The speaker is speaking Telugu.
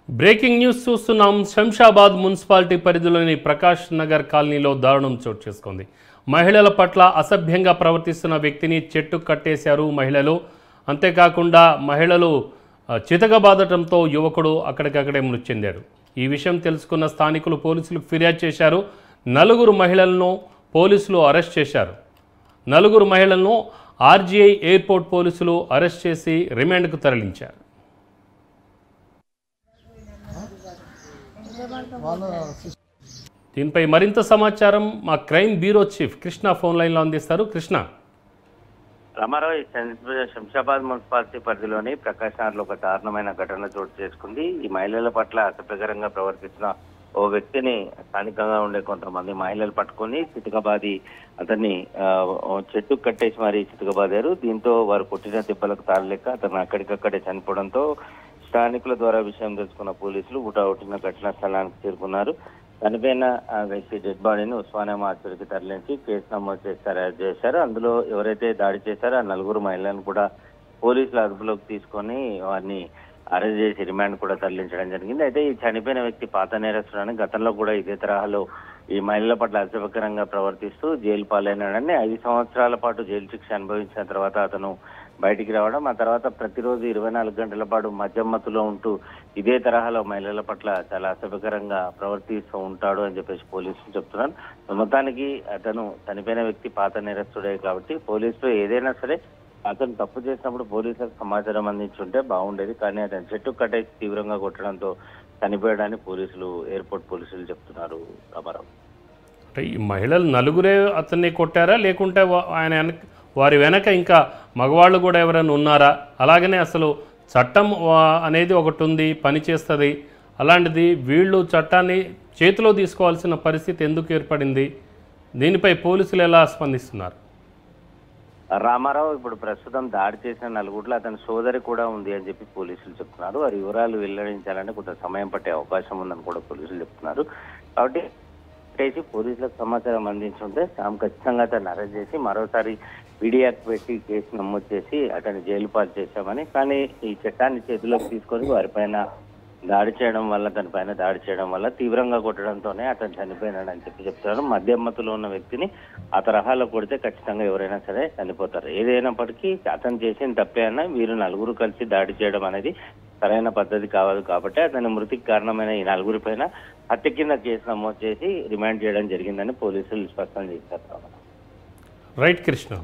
బ్రేకింగ్ న్యూస్ చూస్తున్నాం. శంషాబాద్ మున్సిపాలిటీ పరిధిలోని ప్రకాష్ నగర్ కాలనీలో దారుణం చోటు చేసుకుంది. మహిళల పట్ల అసభ్యంగా ప్రవర్తిస్తున్న వ్యక్తిని చెట్టు కట్టేశారు మహిళలు. అంతేకాకుండా మహిళలు చితకబాదటంతో యువకుడు అక్కడికక్కడే మృతి చెందాడు. ఈ విషయం తెలుసుకున్న స్థానికులు పోలీసులకు ఫిర్యాదు చేశారు. నలుగురు మహిళలను పోలీసులు అరెస్ట్ చేశారు. నలుగురు మహిళలను ఆర్జీఐ ఎయిర్పోర్ట్ పోలీసులు అరెస్ట్ చేసి రిమాండ్కు తరలించారు. దీనిపై మరింత సమాచారం మా crime bureau chief Krishna phone లైన్లో అందిస్తారు. కృష్ణ. రామారావు, శంషాబాద్ మున్సిపాలిటీ పరిధిలోని ప్రకాష్ నగర్లో ఒక దారుణమైన ఘటన చోటు చేసుకుంది. ఈ మహిళల పట్ల అసభ్యకరంగా ప్రవర్తిస్తున్న ఓ వ్యక్తిని స్థానికంగా ఉండే కొంతమంది మహిళలు పట్టుకొని చితకబాది అతన్ని చెట్టు కట్టేసి మరీ చితకబాదారు. దీంతో వారు కొట్టిన దెబ్బలకు తాళలేక అతను అక్కడికక్కడే చనిపోవడంతో స్థానికుల ద్వారా విషయం తెలుసుకున్న పోలీసులు హుటాహుటిన ఘటనా స్థలానికి చేరుకున్నారు. చనిపోయిన వ్యక్తి డెడ్ బాడీని ఉస్మానియా ఆసుపత్రికి తరలించి కేసు నమోదు చేసి అరెస్ట్ చేశారు. అందులో ఎవరైతే దాడి చేశారో ఆ నలుగురు మహిళలను కూడా పోలీసులు అదుపులోకి తీసుకొని వారిని అరెస్ట్ చేసి రిమాండ్ కూడా తరలించడం జరిగింది. అయితే ఈ చనిపోయిన వ్యక్తి పాత నేరస్తుడని, గతంలో కూడా ఇదే తరహాలో ఈ మహిళల పట్ల అసభ్యకరంగా ప్రవర్తిస్తూ జైలు పాలైనాడని, 5 సంవత్సరాల పాటు జైలు శిక్ష అనుభవించిన తర్వాత అతను బయటికి రావడం, ఆ తర్వాత ప్రతిరోజు 24 గంటల పాటు మద్యం మత్తులో ఉంటూ ఇదే తరహాలో మహిళల పట్ల చాలా అసభ్యకరంగా ప్రవర్తిస్తూ ఉంటాడు అని చెప్పేసి పోలీసులు చెప్తున్నారు. మొత్తానికి అతను చనిపోయిన వ్యక్తి పాత నేరస్తుడే కాబట్టి పోలీసులు ఏదైనా సరే అతను తప్పు చేసినప్పుడు పోలీసులకు సమాచారం అందించుంటే బాగుండేది. కానీ అతను చెట్టు కట్టేసి తీవ్రంగా కొట్టడంతో చనిపోయాడని ఎయిర్పోర్ట్ పోలీసులు చెప్తున్నారు. రామారావు, అంటే ఈ మహిళలు నలుగురే అతన్ని కొట్టారా, లేకుంటే వారి వెనక ఇంకా మగవాళ్ళు కూడా ఎవరైనా ఉన్నారా? అలాగనే అసలు చట్టం అనేది ఒకటి ఉంది, పనిచేస్తుంది. అలాంటిది వీళ్ళు చట్టాన్ని చేతిలో తీసుకోవాల్సిన పరిస్థితి ఎందుకు ఏర్పడింది? దీనిపై పోలీసులు ఎలా స్పందిస్తున్నారు? రామారావు, ఇప్పుడు ప్రస్తుతం దాడి చేసిన నలుగురిలో అతని సోదరి కూడా ఉంది అని చెప్పి పోలీసులు చెప్తున్నారు. వారి వివరాలు వెల్లడించాలంటే కొంత సమయం పట్టే అవకాశం ఉందని కూడా పోలీసులు చెప్తున్నారు. కాబట్టి పోలీసులకు సమాచారం అందించుంటే తాము ఖచ్చితంగా అతన్ని అరెస్ట్ చేసి మరోసారి పీడీ యాక్ట్ పెట్టి కేసు నమోదు చేసి అతన్ని జైలు పాలు చేశామని, కానీ ఈ చట్టాన్ని చేతిలోకి తీసుకొని వారిపైన దాడి చేయడం వల్ల తనపైన దాడి చేయడం వల్ల తీవ్రంగా కొట్టడంతోనే అతను చనిపోయినాడని చెప్పి చెప్తున్నారు. మధ్యమ్మతులో ఉన్న వ్యక్తిని ఆ తరహాలో కొడితే ఖచ్చితంగా ఎవరైనా సరే చనిపోతారు. ఏదైనప్పటికీ అతను చేసిన తప్పే అన్నా వీరు నలుగురు కలిసి దాడి చేయడం అనేది సరైన పద్ధతి కావాలి. కాబట్టి అతని మృతికి కారణమైన ఈ నలుగురి పైన హత్య కింద కేసు నమోదు చేసి రిమాండ్ చేయడం జరిగిందని పోలీసులు స్పష్టం చేశారు. రైట్ కృష్ణ.